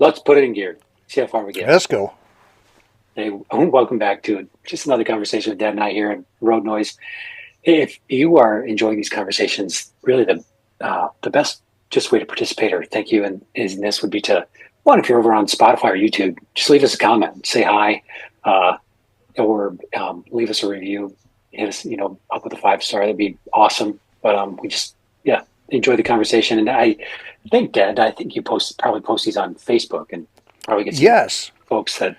Let's put it in gear. See how far we get. Let's go. Hey, welcome back to just another conversation with Dad and I here in Road Noise. If you are enjoying these conversations, really the best just way to participate or thank you in this would be to one, if you're over on Spotify or YouTube, just leave us a comment, say hi, or leave us a review. Hit us, up with a 5-star. That'd be awesome. But we just enjoy the conversation. And I think, Dad, you probably post these on Facebook and probably get some Yes. folks that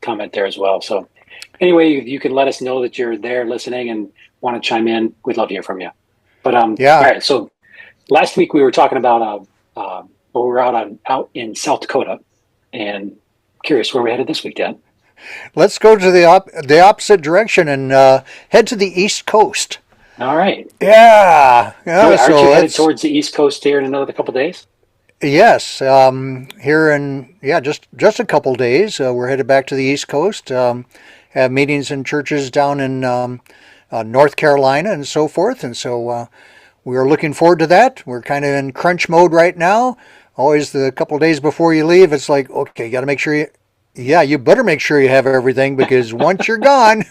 comment there as well. So anyway, you can let us know that you're there listening and want to chime in. We'd love to hear from you. But Yeah. all right. So last week we were talking about we were out in South Dakota, and curious where we headed this week, Dad. Let's go to the opposite direction and head to the East Coast. All right. Yeah. Aren't you headed towards the East Coast here in another couple of days? Yes. Here in just a couple days, we're headed back to the East Coast. Have meetings in churches down in North Carolina and so forth, and so we are looking forward to that. We're kind of in crunch mode right now. Always the couple days before you leave, it's like, okay, you got to make sure you better make sure you have everything, because once you're gone,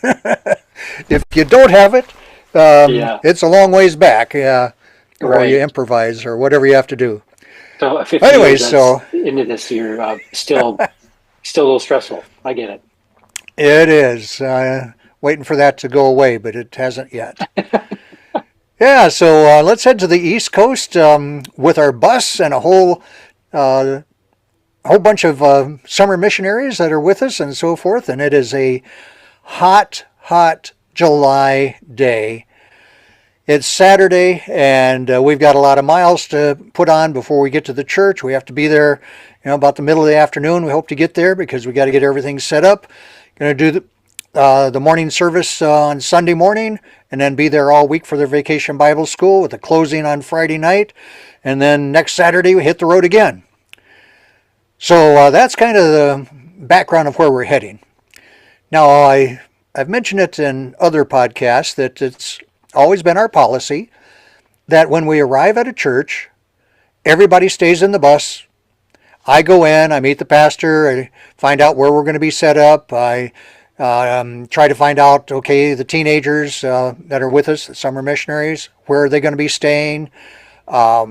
if you don't have it, it's a long ways back. Yeah, or you improvise or whatever you have to do. So, 50 anyway, years into this, you're still a little stressful. I get it. It is. Waiting for that to go away, but it hasn't yet. Yeah, so let's head to the East Coast with our bus and a whole bunch of summer missionaries that are with us and so forth. And it is a hot July day. It's Saturday, and we've got a lot of miles to put on before we get to the church. We have to be there, about the middle of the afternoon. We hope to get there because we got to get everything set up. Going to do the morning service on Sunday morning, and then be there all week for their Vacation Bible School with a closing on Friday night. And then next Saturday we hit the road again. So that's kind of the background of where we're heading. Now, I've mentioned it in other podcasts that it's always been our policy that when we arrive at a church, everybody stays in the bus. I go in, I meet the pastor, I find out where we're going to be set up. I try to find out, the teenagers that are with us, the summer missionaries, where are they going to be staying? Are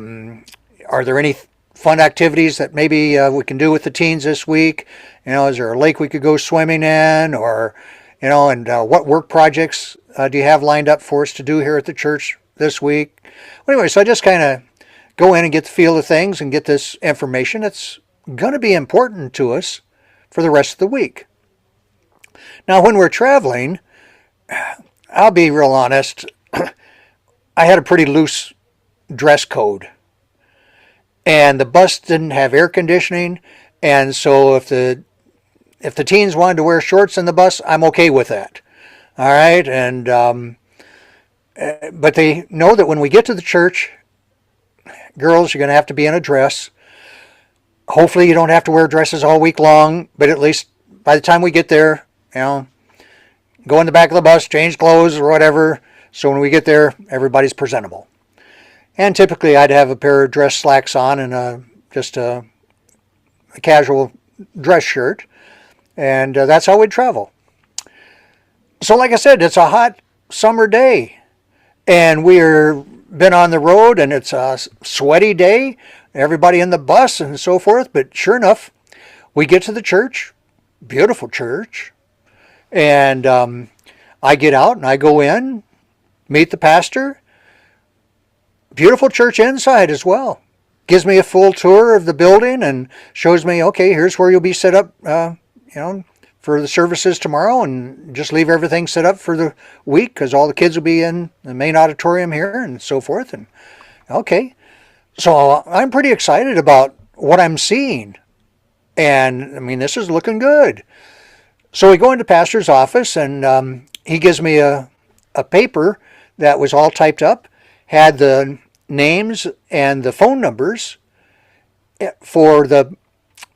there any fun activities that maybe we can do with the teens this week? Is there a lake we could go swimming in? Or, and what work projects do you have lined up for us to do here at the church this week? Well, anyway, so I just kind of go in and get the feel of things and get this information that's going to be important to us for the rest of the week. Now, when we're traveling, I'll be real honest, I had a pretty loose dress code. And the bus didn't have air conditioning, and so if the teens wanted to wear shorts in the bus, I'm okay with that. All right, and but they know that when we get to the church, girls, you're going to have to be in a dress. Hopefully you don't have to wear dresses all week long, but at least by the time we get there, go in the back of the bus, change clothes or whatever, so when we get there, everybody's presentable. And typically I'd have a pair of dress slacks on and just a casual dress shirt, and that's how we'd travel. So like I said, it's a hot summer day, and we're been on the road, and it's a sweaty day, everybody in the bus and so forth, but sure enough, we get to the church, beautiful church, and I get out and I go in, meet the pastor. Beautiful church inside as well. Gives me a full tour of the building and shows me, here's where you'll be set up, for the services tomorrow, and just leave everything set up for the week because all the kids will be in the main auditorium here and so forth. And so I'm pretty excited about what I'm seeing. And I mean, this is looking good. So we go into pastor's office, and he gives me a paper that was all typed up, had the names and the phone numbers for the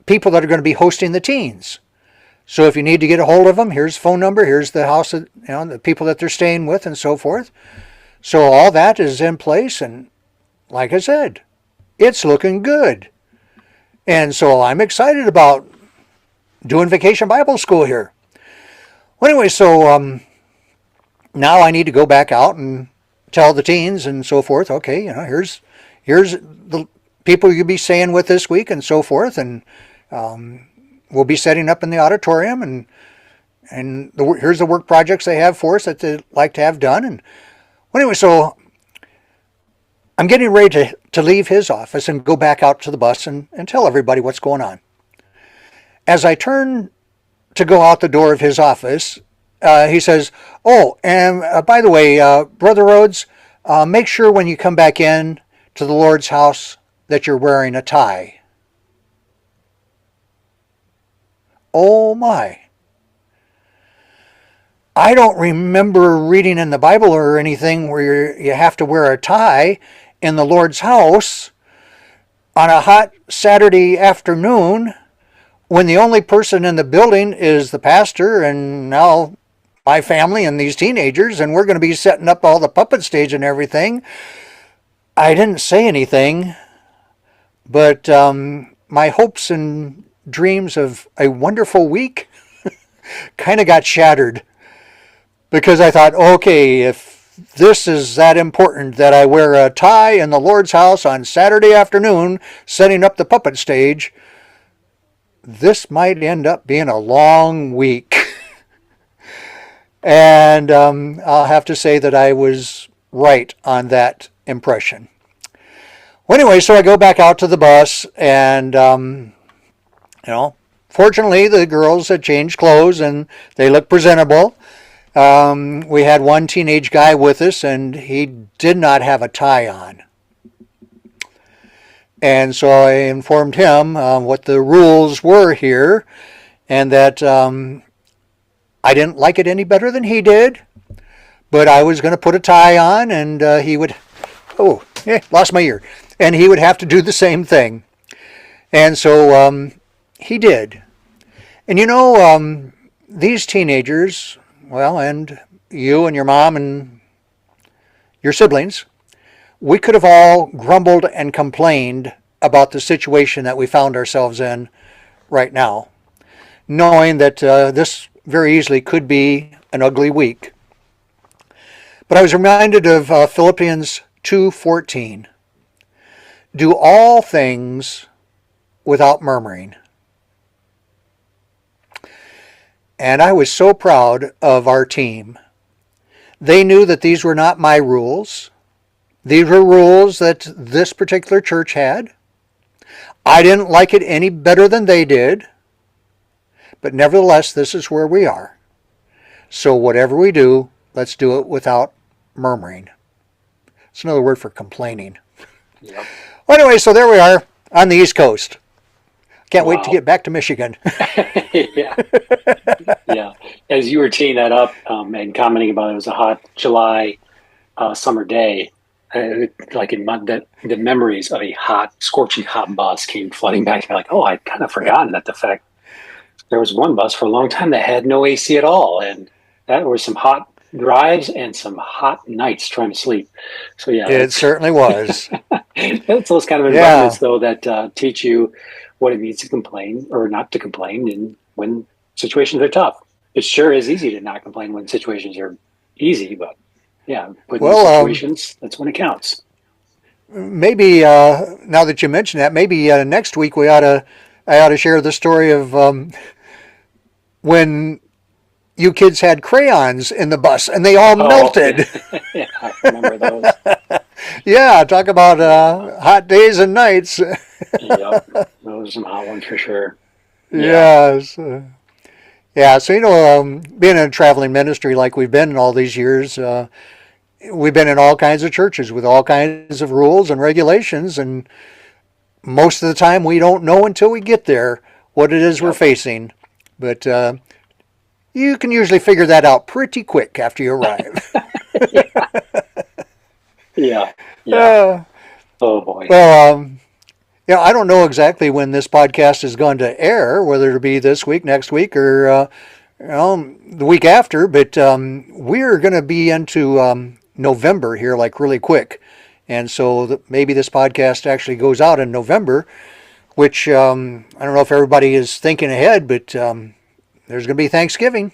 people that are going to be hosting the teens. So if you need to get a hold of them, here's the phone number, here's the house, the people that they're staying with and so forth. So all that is in place, and like I said, it's looking good. And so I'm excited about doing Vacation Bible School here. Well, anyway, so now I need to go back out and tell the teens and so forth. Okay, here's the people you'll be staying with this week and so forth, and we'll be setting up in the auditorium, and here's the work projects they have for us that they'd like to have done. And well, anyway, so I'm getting ready to leave his office and go back out to the bus and tell everybody what's going on. As I turn to go out the door of his office, he says, "Oh, and by the way, Brother Rhodes, make sure when you come back in to the Lord's house that you're wearing a tie." Oh my. I don't remember reading in the Bible or anything where you have to wear a tie in the Lord's house on a hot Saturday afternoon when the only person in the building is the pastor and now my family and these teenagers, and we're going to be setting up all the puppet stage and everything. I didn't say anything, but my hopes and dreams of a wonderful week kind of got shattered, because I thought, okay, if this is that important that I wear a tie in the Lord's house on Saturday afternoon setting up the puppet stage, this might end up being a long week. And I'll have to say that I was right on that impression. Well, anyway, so I go back out to the bus, and fortunately the girls had changed clothes and they looked presentable. We had one teenage guy with us, and he did not have a tie on. And so I informed him what the rules were here, and that I didn't like it any better than he did, but I was going to put a tie on, and he would, lost my ear, and he would have to do the same thing. And so he did. And these teenagers, well, and you and your mom and your siblings, we could have all grumbled and complained about the situation that we found ourselves in right now, knowing that this very easily could be an ugly week. But I was reminded of Philippians 2:14. Do all things without murmuring. And I was so proud of our team. They knew that these were not my rules. These were rules that this particular church had. I didn't like it any better than they did. But nevertheless, this is where we are. So whatever we do, let's do it without murmuring. It's another word for complaining. Yep. Well, anyway, so there we are on the East Coast. Can't wait to get back to Michigan. Yeah. Yeah. As you were teeing that up and commenting about it was a hot July summer day, like the memories of a hot, scorching hot bus came flooding back to me. Like, I'd kind of forgotten that the fact there was one bus for a long time that had no AC at all, and that were some hot drives and some hot nights trying to sleep. So yeah, it certainly was. It's those kind of environments, though, that teach you what it means to complain or not to complain, and when situations are tough. It sure is easy to not complain when situations are easy, but yeah, with situations, that's when it counts. Maybe now that you mention that, maybe next week I ought to share the story of when you kids had crayons in the bus and they all melted. Yeah, I remember those. Yeah, talk about hot days and nights. Yep, those are some hot ones for sure. Yeah. Yes. Yeah, so, being in a traveling ministry like we've been in all these years, we've been in all kinds of churches with all kinds of rules and regulations, and most of the time we don't know until we get there what it is we're facing. But you can usually figure that out pretty quick after you arrive. Yeah. Oh, boy. Well, I don't know exactly when this podcast is going to air, whether it'll be this week, next week, or the week after, but we're going to be into November here, like really quick. And so maybe this podcast actually goes out in November, which I don't know if everybody is thinking ahead, but there's going to be Thanksgiving.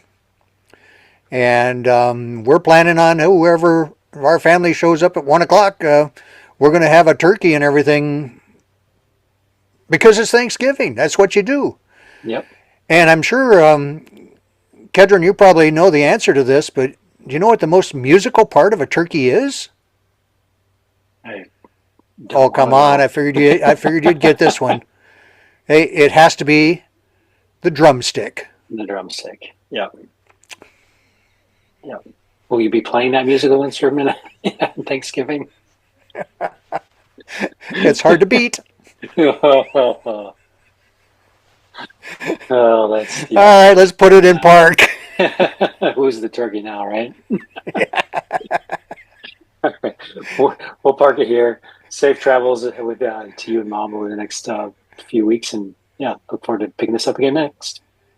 And we're planning on whoever our family shows up at 1 o'clock, we're going to have a turkey and everything because it's Thanksgiving. That's what you do. Yep. And I'm sure, Kedron, you probably know the answer to this, but do you know what the most musical part of a turkey is? I Oh, don't come know. on. I figured you'd get this one. Hey, it has to be the drumstick. The drumstick. Yep. Yep. Will you be playing that musical instrument on Thanksgiving? It's hard to beat. Oh, that's All right, let's put it in park. who's the turkey now, right? All right. We'll park it here. Safe travels with to you and Mom over the next few weeks, and yeah, look forward to picking this up again next.